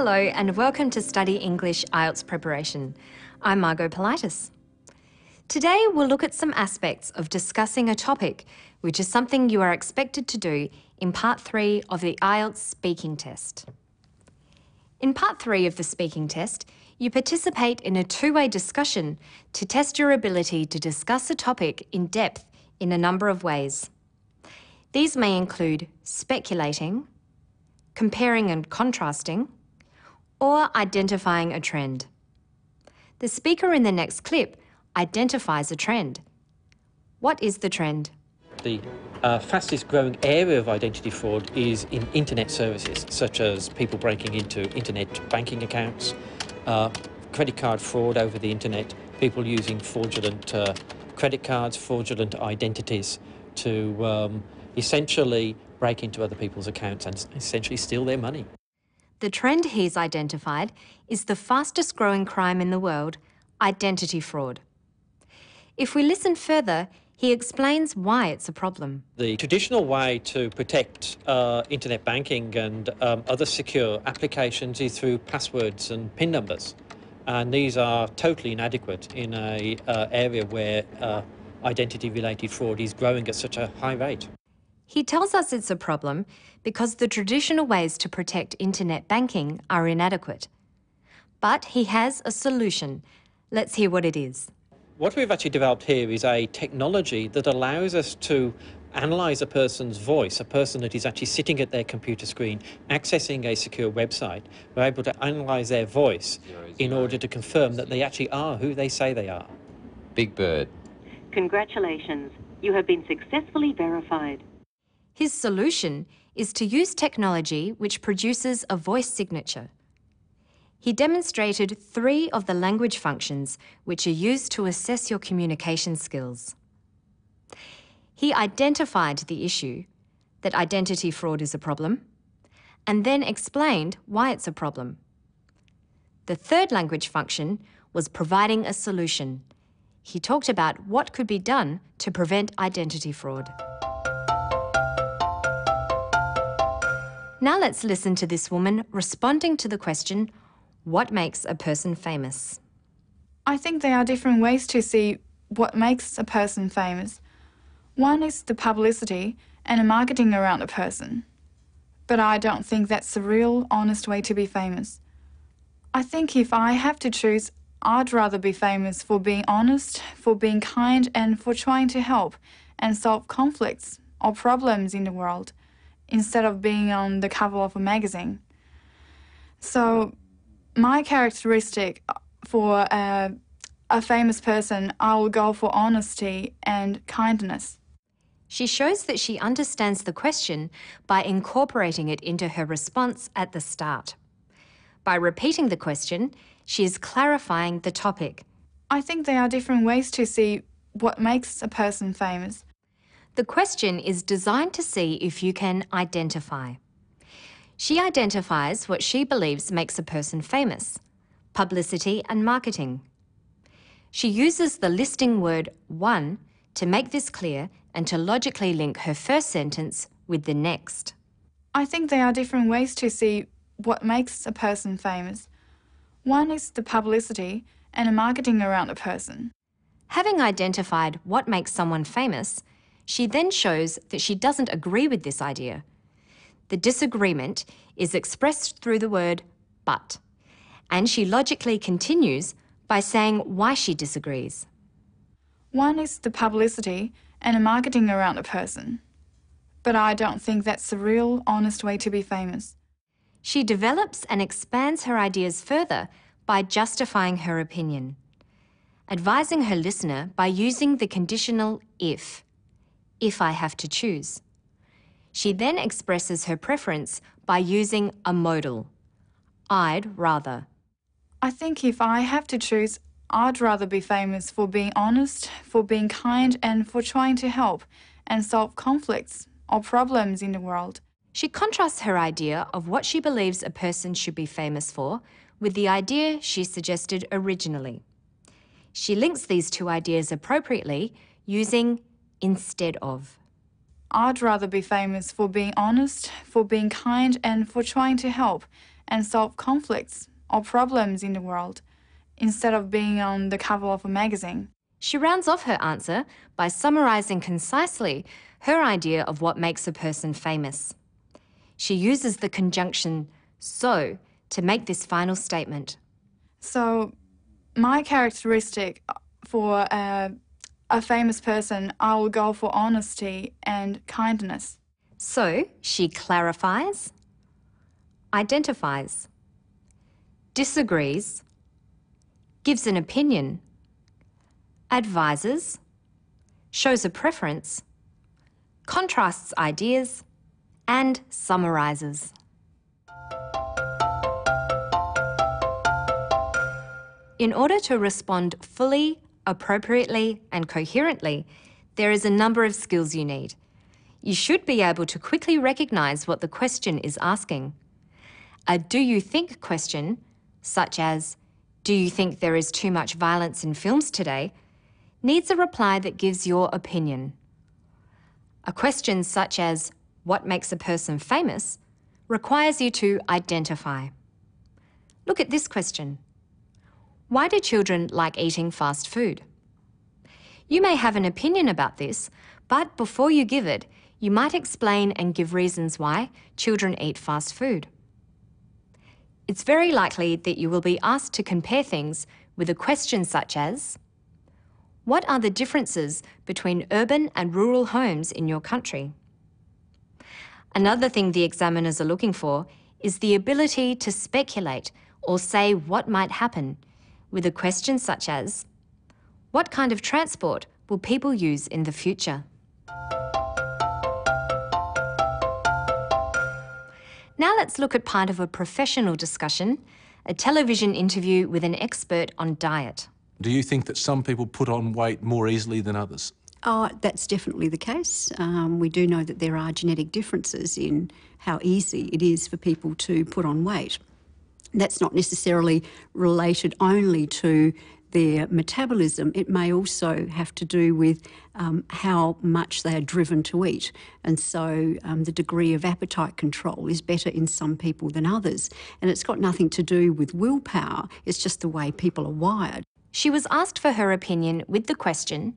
Hello and welcome to Study English IELTS Preparation. I'm Margot Politis. Today we'll look at some aspects of discussing a topic, which is something you are expected to do in Part 3 of the IELTS speaking test. In Part 3 of the speaking test, you participate in a two-way discussion to test your ability to discuss a topic in depth in a number of ways. These may include speculating, comparing and contrasting, or identifying a trend. The speaker in the next clip identifies a trend. What is the trend? The fastest growing area of identity fraud is in internet services, such as people breaking into internet banking accounts, credit card fraud over the internet, people using fraudulent credit cards, fraudulent identities to essentially break into other people's accounts and essentially steal their money. The trend he's identified is the fastest growing crime in the world, identity fraud. If we listen further, he explains why it's a problem. The traditional way to protect internet banking and other secure applications is through passwords and PIN numbers. And these are totally inadequate in an area where identity-related fraud is growing at such a high rate. He tells us it's a problem because the traditional ways to protect internet banking are inadequate. But he has a solution. Let's hear what it is. What we've actually developed here is a technology that allows us to analyse a person's voice, a person that is actually sitting at their computer screen, accessing a secure website. We're able to analyse their voice in order to confirm that they actually are who they say they are. Big Bird. Congratulations, you have been successfully verified. His solution is to use technology which produces a voice signature. He demonstrated 3 of the language functions which are used to assess your communication skills. He identified the issue, that identity fraud is a problem, and then explained why it's a problem. The 3rd language function was providing a solution. He talked about what could be done to prevent identity fraud. Now let's listen to this woman responding to the question, what makes a person famous? I think there are different ways to see what makes a person famous. One is the publicity and the marketing around a person. But I don't think that's the real, honest way to be famous. I think if I have to choose, I'd rather be famous for being honest, for being kind, and for trying to help and solve conflicts or problems in the world, instead of being on the cover of a magazine. So, my characteristic for a famous person, I will go for honesty and kindness. She shows that she understands the question by incorporating it into her response at the start. By repeating the question, she is clarifying the topic. I think there are different ways to see what makes a person famous. The question is designed to see if you can identify. She identifies what she believes makes a person famous: publicity and marketing. She uses the listing word one to make this clear and to logically link her first sentence with the next. I think there are different ways to see what makes a person famous. One is the publicity and the marketing around a person. Having identified what makes someone famous, she then shows that she doesn't agree with this idea. The disagreement is expressed through the word but, and she logically continues by saying why she disagrees. One is the publicity and the marketing around a person. But I don't think that's the real, honest way to be famous. She develops and expands her ideas further by justifying her opinion, advising her listener by using the conditional if I have to choose. She then expresses her preference by using a modal, I'd rather. I think if I have to choose, I'd rather be famous for being honest, for being kind, and for trying to help and solve conflicts or problems in the world. She contrasts her idea of what she believes a person should be famous for with the idea she suggested originally. She links these two ideas appropriately using instead of. I'd rather be famous for being honest, for being kind, and for trying to help and solve conflicts or problems in the world, instead of being on the cover of a magazine. She rounds off her answer by summarising concisely her idea of what makes a person famous. She uses the conjunction so to make this final statement. So, my characteristic for a famous person, I will go for honesty and kindness. So she clarifies, identifies, disagrees, gives an opinion, advises, shows a preference, contrasts ideas, and summarises. In order to respond fully, appropriately, and coherently, there is a number of skills you need. You should be able to quickly recognise what the question is asking. A do you think question, such as, do you think there is too much violence in films today, needs a reply that gives your opinion. A question such as, what makes a person famous, requires you to identify. Look at this question. Why do children like eating fast food? You may have an opinion about this, but before you give it, you might explain and give reasons why children eat fast food. It's very likely that you will be asked to compare things with a question such as, what are the differences between urban and rural homes in your country? Another thing the examiners are looking for is the ability to speculate or say what might happen with a question such as, what kind of transport will people use in the future? Now let's look at part of a professional discussion, a television interview with an expert on diet. Do you think that some people put on weight more easily than others? Oh, that's definitely the case. We do know that there are genetic differences in how easy it is for people to put on weight. That's not necessarily related only to their metabolism. It may also have to do with how much they are driven to eat. And so the degree of appetite control is better in some people than others. And it's got nothing to do with willpower. It's just the way people are wired. She was asked for her opinion with the question,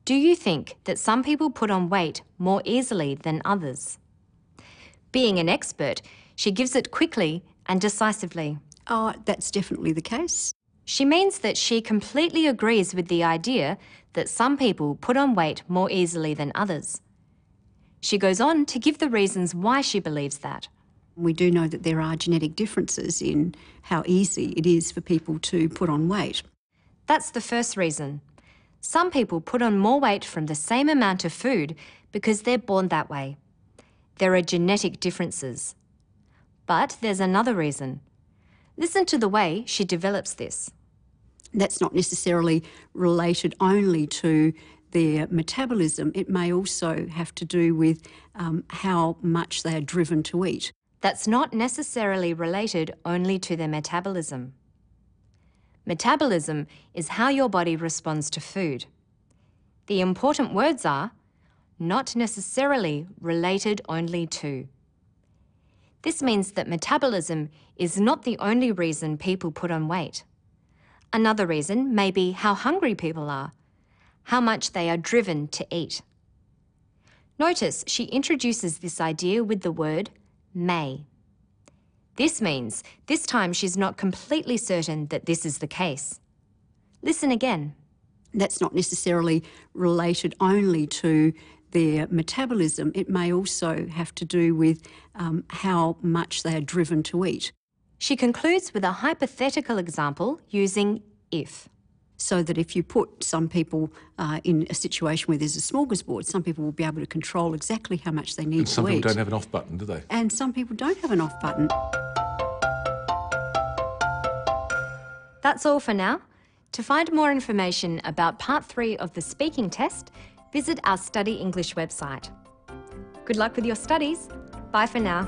do you think that some people put on weight more easily than others? Being an expert, she gives it quickly and decisively. Oh, that's definitely the case. She means that she completely agrees with the idea that some people put on weight more easily than others. She goes on to give the reasons why she believes that. We do know that there are genetic differences in how easy it is for people to put on weight. That's the first reason. Some people put on more weight from the same amount of food because they're born that way. There are genetic differences. But there's another reason. Listen to the way she develops this. That's not necessarily related only to their metabolism. It may also have to do with how much they are driven to eat. That's not necessarily related only to their metabolism. Metabolism is how your body responds to food. The important words are not necessarily related only to. This means that metabolism is not the only reason people put on weight. Another reason may be how hungry people are, how much they are driven to eat. Notice she introduces this idea with the word may. This means this time she's not completely certain that this is the case. Listen again. That's not necessarily related only to their metabolism. It may also have to do with how much they are driven to eat. She concludes with a hypothetical example using if. So that if you put some people in a situation where there's a smorgasbord, some people will be able to control exactly how much they need to eat. And some people don't have an off button, do they? And some people don't have an off button. That's all for now. To find more information about Part 3 of the speaking test, visit our Study English website. Good luck with your studies. Bye for now.